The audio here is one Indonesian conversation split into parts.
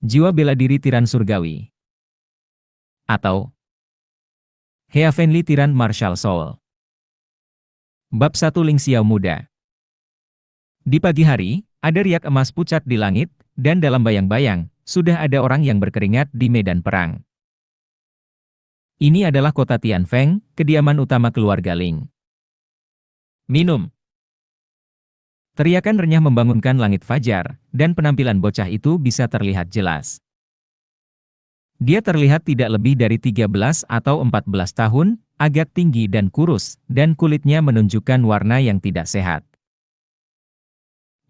Jiwa bela diri tiran surgawi. Atau Heavenly Tiran Martial Soul. Bab 1 Ling Xiao Muda. Di pagi hari, ada riak emas pucat di langit, dan dalam bayang-bayang, sudah ada orang yang berkeringat di medan perang. Ini adalah kota Tianfeng, kediaman utama keluarga Ling. Minum. Teriakan renyah membangunkan langit fajar, dan penampilan bocah itu bisa terlihat jelas. Dia terlihat tidak lebih dari 13 atau 14 tahun, agak tinggi dan kurus, dan kulitnya menunjukkan warna yang tidak sehat.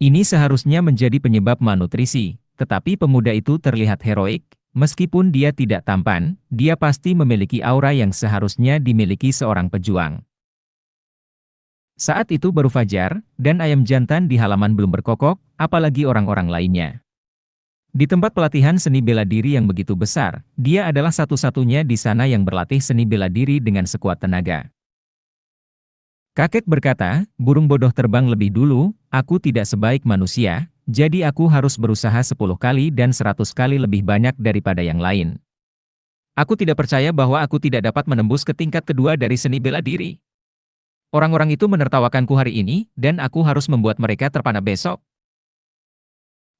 Ini seharusnya menjadi penyebab malnutrisi, tetapi pemuda itu terlihat heroik, meskipun dia tidak tampan, dia pasti memiliki aura yang seharusnya dimiliki seorang pejuang. Saat itu baru fajar, dan ayam jantan di halaman belum berkokok, apalagi orang-orang lainnya. Di tempat pelatihan seni bela diri yang begitu besar, dia adalah satu-satunya di sana yang berlatih seni bela diri dengan sekuat tenaga. Kakek berkata, burung bodoh terbang lebih dulu, aku tidak sebaik manusia, jadi aku harus berusaha 10 kali dan 100 kali lebih banyak daripada yang lain. Aku tidak percaya bahwa aku tidak dapat menembus ke tingkat kedua dari seni bela diri. Orang-orang itu menertawakanku hari ini, dan aku harus membuat mereka terpana besok.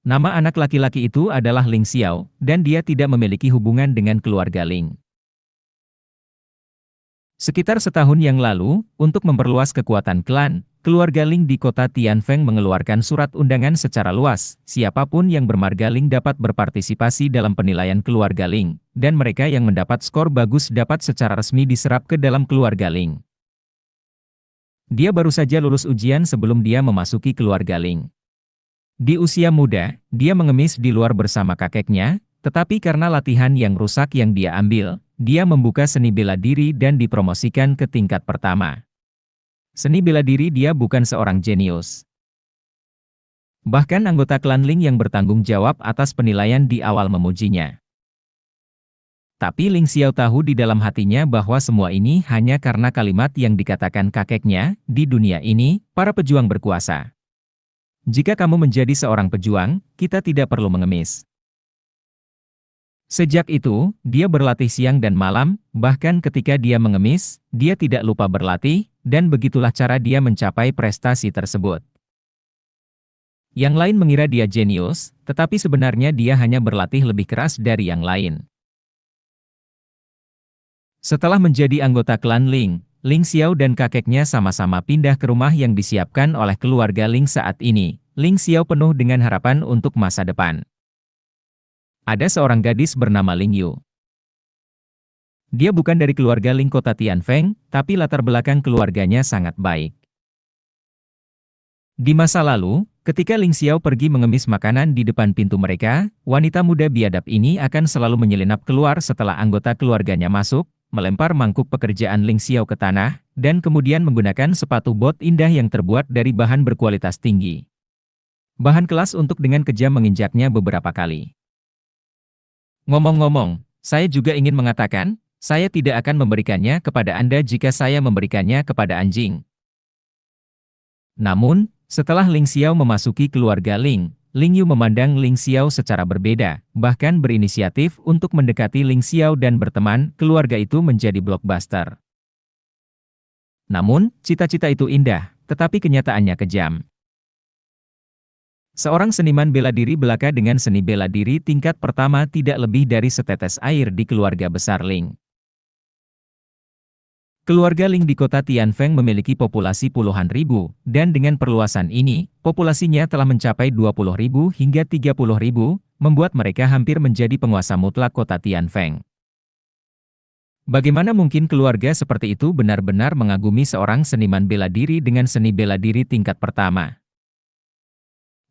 Nama anak laki-laki itu adalah Ling Xiao, dan dia tidak memiliki hubungan dengan keluarga Ling. Sekitar setahun yang lalu, untuk memperluas kekuatan klan, keluarga Ling di kota Tianfeng mengeluarkan surat undangan secara luas. Siapapun yang bermarga Ling dapat berpartisipasi dalam penilaian keluarga Ling, dan mereka yang mendapat skor bagus dapat secara resmi diserap ke dalam keluarga Ling. Dia baru saja lulus ujian sebelum dia memasuki keluarga Ling. Di usia muda, dia mengemis di luar bersama kakeknya, tetapi karena latihan yang rusak yang dia ambil, dia membuka seni bela diri dan dipromosikan ke tingkat pertama. Seni bela diri dia bukan seorang jenius. Bahkan anggota klan Ling yang bertanggung jawab atas penilaian di awal memujinya. Tapi Ling Xiao tahu di dalam hatinya bahwa semua ini hanya karena kalimat yang dikatakan kakeknya, di dunia ini, para pejuang berkuasa. Jika kamu menjadi seorang pejuang, kita tidak perlu mengemis. Sejak itu, dia berlatih siang dan malam, bahkan ketika dia mengemis, dia tidak lupa berlatih, dan begitulah cara dia mencapai prestasi tersebut. Yang lain mengira dia jenius, tetapi sebenarnya dia hanya berlatih lebih keras dari yang lain. Setelah menjadi anggota klan Ling, Ling Xiao dan kakeknya sama-sama pindah ke rumah yang disiapkan oleh keluarga Ling saat ini. Ling Xiao penuh dengan harapan untuk masa depan. Ada seorang gadis bernama Ling Yu. Dia bukan dari keluarga Ling kota Tianfeng, tapi latar belakang keluarganya sangat baik. Di masa lalu, ketika Ling Xiao pergi mengemis makanan di depan pintu mereka, wanita muda biadab ini akan selalu menyelinap keluar setelah anggota keluarganya masuk, melempar mangkuk pekerjaan Ling Xiao ke tanah, dan kemudian menggunakan sepatu bot indah yang terbuat dari bahan berkualitas tinggi. Bahan kelas untuk dengan kejam menginjaknya beberapa kali. Ngomong-ngomong, saya juga ingin mengatakan, saya tidak akan memberikannya kepada Anda jika saya memberikannya kepada anjing. Namun, setelah Ling Xiao memasuki keluarga Ling, Ling Yu memandang Ling Xiao secara berbeda, bahkan berinisiatif untuk mendekati Ling Xiao dan berteman, keluarga itu menjadi blockbuster. Namun, cita-cita itu indah, tetapi kenyataannya kejam. Seorang seniman bela diri belaka dengan seni bela diri tingkat pertama tidak lebih dari setetes air di keluarga besar Ling. Keluarga Ling di kota Tianfeng memiliki populasi puluhan ribu, dan dengan perluasan ini, populasinya telah mencapai 20.000 hingga 30.000, membuat mereka hampir menjadi penguasa mutlak kota Tianfeng. Bagaimana mungkin keluarga seperti itu benar-benar mengagumi seorang seniman bela diri dengan seni bela diri tingkat pertama?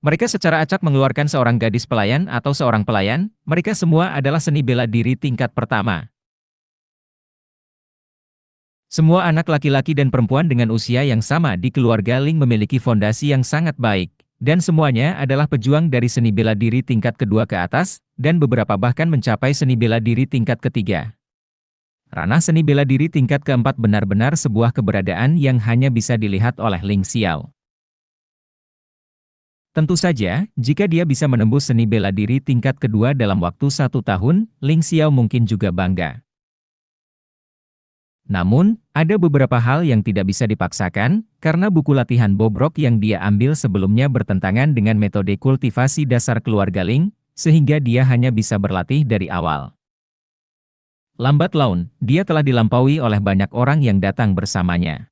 Mereka secara acak mengeluarkan seorang gadis pelayan atau seorang pelayan, mereka semua adalah seni bela diri tingkat pertama. Semua anak laki-laki dan perempuan dengan usia yang sama di keluarga Ling memiliki fondasi yang sangat baik, dan semuanya adalah pejuang dari seni bela diri tingkat kedua ke atas, dan beberapa bahkan mencapai seni bela diri tingkat ketiga. Ranah seni bela diri tingkat keempat benar-benar sebuah keberadaan yang hanya bisa dilihat oleh Ling Xiao. Tentu saja, jika dia bisa menembus seni bela diri tingkat kedua dalam waktu 1 tahun, Ling Xiao mungkin juga bangga. Namun, ada beberapa hal yang tidak bisa dipaksakan, karena buku latihan bobrok yang dia ambil sebelumnya bertentangan dengan metode kultivasi dasar keluarga Ling, sehingga dia hanya bisa berlatih dari awal. Lambat laun, dia telah dilampaui oleh banyak orang yang datang bersamanya.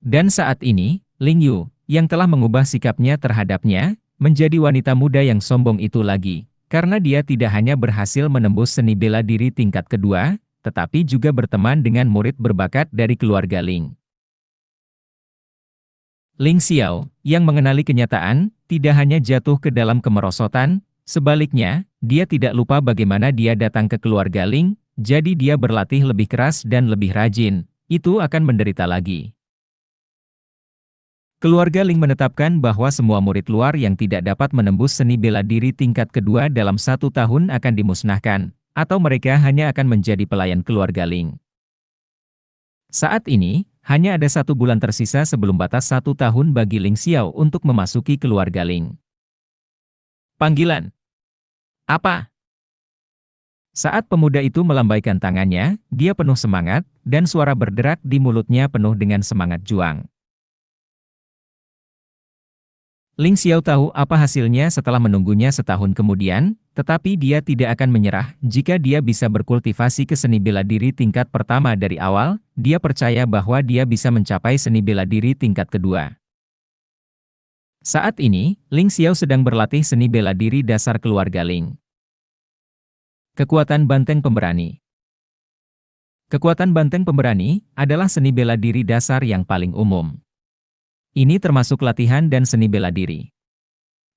Dan saat ini, Ling Yu, yang telah mengubah sikapnya terhadapnya, menjadi wanita muda yang sombong itu lagi, karena dia tidak hanya berhasil menembus seni bela diri tingkat kedua, tetapi juga berteman dengan murid berbakat dari keluarga Ling. Ling Xiao, yang mengenali kenyataan, tidak hanya jatuh ke dalam kemerosotan, sebaliknya, dia tidak lupa bagaimana dia datang ke keluarga Ling, jadi dia berlatih lebih keras dan lebih rajin, itu akan menderita lagi. Keluarga Ling menetapkan bahwa semua murid luar yang tidak dapat menembus seni bela diri tingkat kedua dalam 1 tahun akan dimusnahkan, atau mereka hanya akan menjadi pelayan keluarga Ling. Saat ini, hanya ada 1 bulan tersisa sebelum batas 1 tahun bagi Ling Xiao untuk memasuki keluarga Ling. Panggilan. Apa? Saat pemuda itu melambaikan tangannya, dia penuh semangat, dan suara berderak di mulutnya penuh dengan semangat juang. Ling Xiao tahu apa hasilnya setelah menunggunya 1 tahun kemudian, tetapi dia tidak akan menyerah jika dia bisa berkultivasi ke seni bela diri tingkat pertama dari awal, dia percaya bahwa dia bisa mencapai seni bela diri tingkat kedua. Saat ini, Ling Xiao sedang berlatih seni bela diri dasar keluarga Ling. Kekuatan Banteng Pemberani. Kekuatan Banteng Pemberani adalah seni bela diri dasar yang paling umum. Ini termasuk latihan dan seni bela diri.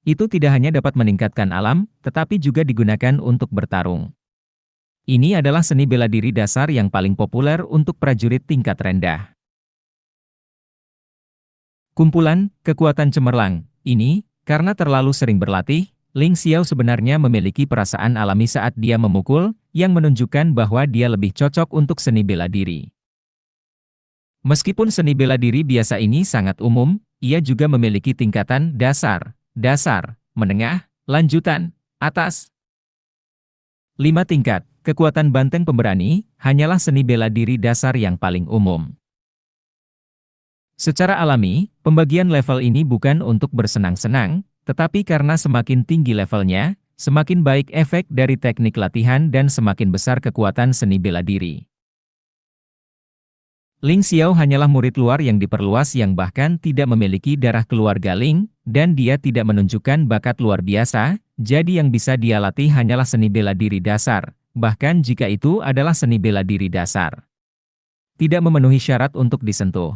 Itu tidak hanya dapat meningkatkan alam, tetapi juga digunakan untuk bertarung. Ini adalah seni bela diri dasar yang paling populer untuk prajurit tingkat rendah. Kumpulan Kekuatan Cemerlang. Ini, karena terlalu sering berlatih, Ling Xiao sebenarnya memiliki perasaan alami saat dia memukul, yang menunjukkan bahwa dia lebih cocok untuk seni bela diri. Meskipun seni bela diri biasa ini sangat umum, ia juga memiliki tingkatan dasar, menengah, lanjutan, atas. 5 tingkat, kekuatan Banteng Pemberani, hanyalah seni bela diri dasar yang paling umum. Secara alami, pembagian level ini bukan untuk bersenang-senang, tetapi karena semakin tinggi levelnya, semakin baik efek dari teknik latihan dan semakin besar kekuatan seni bela diri. Ling Xiao hanyalah murid luar yang diperluas yang bahkan tidak memiliki darah keluarga Ling, dan dia tidak menunjukkan bakat luar biasa, jadi yang bisa dia latih hanyalah seni bela diri dasar, bahkan jika itu adalah seni bela diri dasar. Tidak memenuhi syarat untuk disentuh.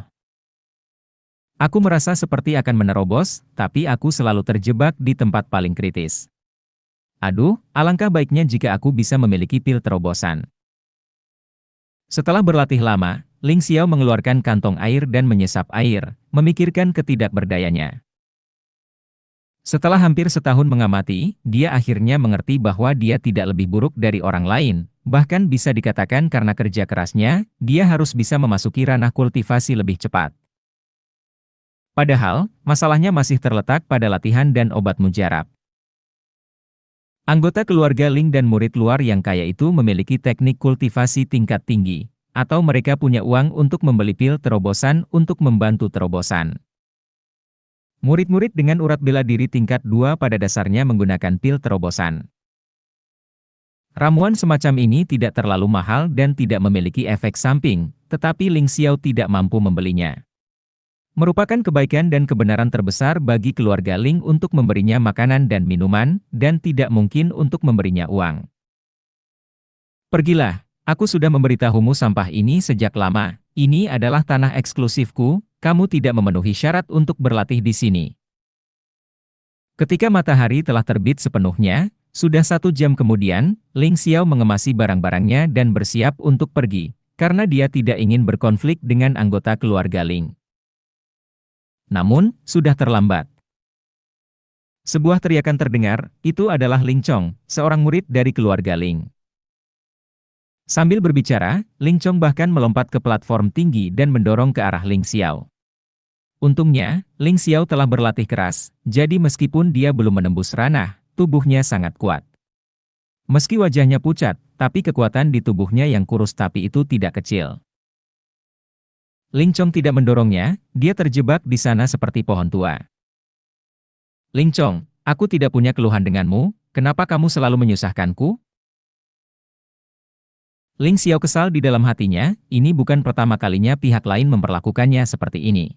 Aku merasa seperti akan menerobos, tapi aku selalu terjebak di tempat paling kritis. Aduh, alangkah baiknya jika aku bisa memiliki pil terobosan. Setelah berlatih lama, Ling Xiao mengeluarkan kantong air dan menyesap air, memikirkan ketidakberdayanya. Setelah hampir 1 tahun mengamati, dia akhirnya mengerti bahwa dia tidak lebih buruk dari orang lain, bahkan bisa dikatakan karena kerja kerasnya, dia harus bisa memasuki ranah kultivasi lebih cepat. Padahal, masalahnya masih terletak pada latihan dan obat mujarab. Anggota keluarga Ling dan murid luar yang kaya itu memiliki teknik kultivasi tingkat tinggi, atau mereka punya uang untuk membeli pil terobosan untuk membantu terobosan. Murid-murid dengan urat bela diri tingkat 2 pada dasarnya menggunakan pil terobosan. Ramuan semacam ini tidak terlalu mahal dan tidak memiliki efek samping, tetapi Ling Xiao tidak mampu membelinya. Merupakan kebaikan dan kebenaran terbesar bagi keluarga Ling untuk memberinya makanan dan minuman, dan tidak mungkin untuk memberinya uang. Pergilah. Aku sudah memberitahumu sampah ini sejak lama. Ini adalah tanah eksklusifku, kamu tidak memenuhi syarat untuk berlatih di sini. Ketika matahari telah terbit sepenuhnya, sudah 1 jam kemudian, Ling Xiao mengemasi barang-barangnya dan bersiap untuk pergi, karena dia tidak ingin berkonflik dengan anggota keluarga Ling. Namun, sudah terlambat. Sebuah teriakan terdengar, itu adalah Ling Chong, seorang murid dari keluarga Ling. Sambil berbicara, Ling Chong bahkan melompat ke platform tinggi dan mendorong ke arah Ling Xiao. Untungnya, Ling Xiao telah berlatih keras, jadi meskipun dia belum menembus ranah, tubuhnya sangat kuat. Meski wajahnya pucat, tapi kekuatan di tubuhnya yang kurus tapi itu tidak kecil. Ling Chong tidak mendorongnya, dia terjebak di sana seperti pohon tua. Ling Chong, aku tidak punya keluhan denganmu, kenapa kamu selalu menyusahkanku? Ling Xiao kesal di dalam hatinya, ini bukan pertama kalinya pihak lain memperlakukannya seperti ini.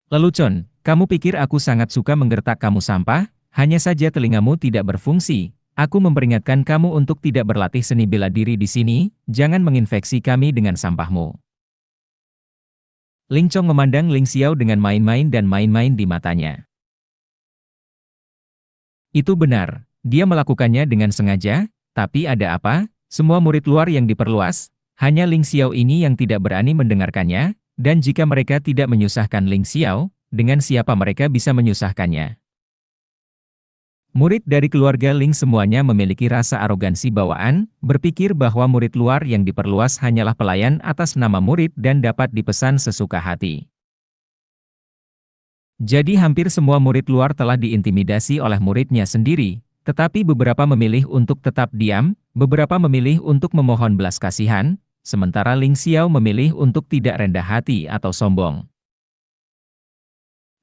Lelucon, kamu pikir aku sangat suka menggertak kamu sampah? Hanya saja telingamu tidak berfungsi. Aku memperingatkan kamu untuk tidak berlatih seni bela diri di sini, jangan menginfeksi kami dengan sampahmu. Ling Chong memandang Ling Xiao dengan main-main dan main-main di matanya. Itu benar, dia melakukannya dengan sengaja, tapi ada apa? Semua murid luar yang diperluas, hanya Ling Xiao ini yang tidak berani mendengarkannya, dan jika mereka tidak menyusahkan Ling Xiao, dengan siapa mereka bisa menyusahkannya? Murid dari keluarga Ling semuanya memiliki rasa arogansi bawaan, berpikir bahwa murid luar yang diperluas hanyalah pelayan atas nama murid dan dapat dipesan sesuka hati. Jadi hampir semua murid luar telah diintimidasi oleh muridnya sendiri, tetapi beberapa memilih untuk tetap diam, beberapa memilih untuk memohon belas kasihan, sementara Ling Xiao memilih untuk tidak rendah hati atau sombong.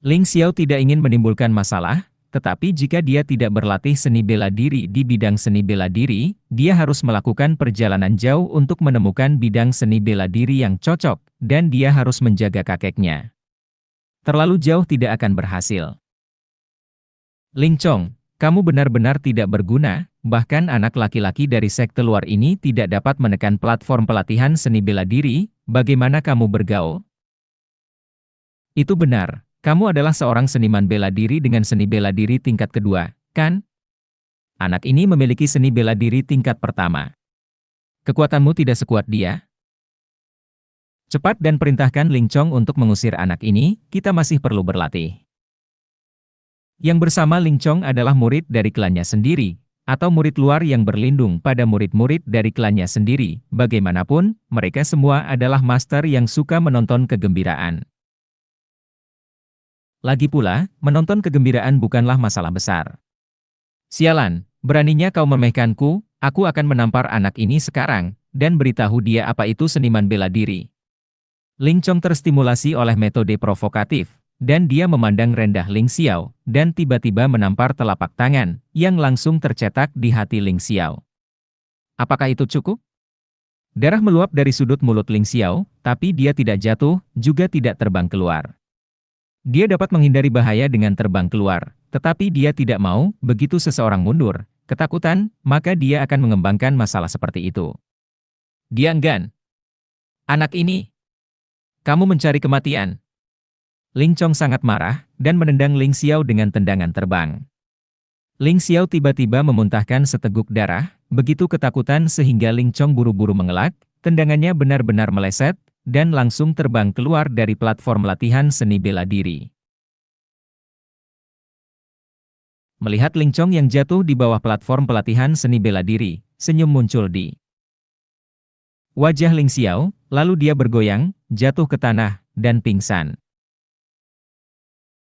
Ling Xiao tidak ingin menimbulkan masalah, tetapi jika dia tidak berlatih seni bela diri di bidang seni bela diri, dia harus melakukan perjalanan jauh untuk menemukan bidang seni bela diri yang cocok, dan dia harus menjaga kakeknya. Terlalu jauh tidak akan berhasil. Ling Chong, kamu benar-benar tidak berguna, bahkan anak laki-laki dari sekte luar ini tidak dapat menekan platform pelatihan seni bela diri, bagaimana kamu bergaul? Itu benar, kamu adalah seorang seniman bela diri dengan seni bela diri tingkat kedua, kan? Anak ini memiliki seni bela diri tingkat pertama. Kekuatanmu tidak sekuat dia? Cepat dan perintahkan Ling Chong untuk mengusir anak ini, kita masih perlu berlatih. Yang bersama Ling Chong adalah murid dari klannya sendiri, atau murid luar yang berlindung pada murid-murid dari klannya sendiri. Bagaimanapun, mereka semua adalah master yang suka menonton kegembiraan. Lagi pula, menonton kegembiraan bukanlah masalah besar. Sialan, beraninya kau memehkanku, aku akan menampar anak ini sekarang, dan beritahu dia apa itu seniman bela diri. Ling Chong terstimulasi oleh metode provokatif, dan dia memandang rendah Ling Xiao, dan tiba-tiba menampar telapak tangan, yang langsung tercetak di hati Ling Xiao. Apakah itu cukup? Darah meluap dari sudut mulut Ling Xiao, tapi dia tidak jatuh, juga tidak terbang keluar. Dia dapat menghindari bahaya dengan terbang keluar, tetapi dia tidak mau, begitu seseorang mundur, ketakutan, maka dia akan mengembangkan masalah seperti itu. Dia enggan. Anak ini, kamu mencari kematian. Ling Chong sangat marah, dan menendang Ling Xiao dengan tendangan terbang. Ling Xiao tiba-tiba memuntahkan seteguk darah, begitu ketakutan sehingga Ling Chong buru-buru mengelak, tendangannya benar-benar meleset, dan langsung terbang keluar dari platform latihan seni bela diri. Melihat Ling Chong yang jatuh di bawah platform pelatihan seni bela diri, senyum muncul di wajah Ling Xiao, lalu dia bergoyang, jatuh ke tanah, dan pingsan.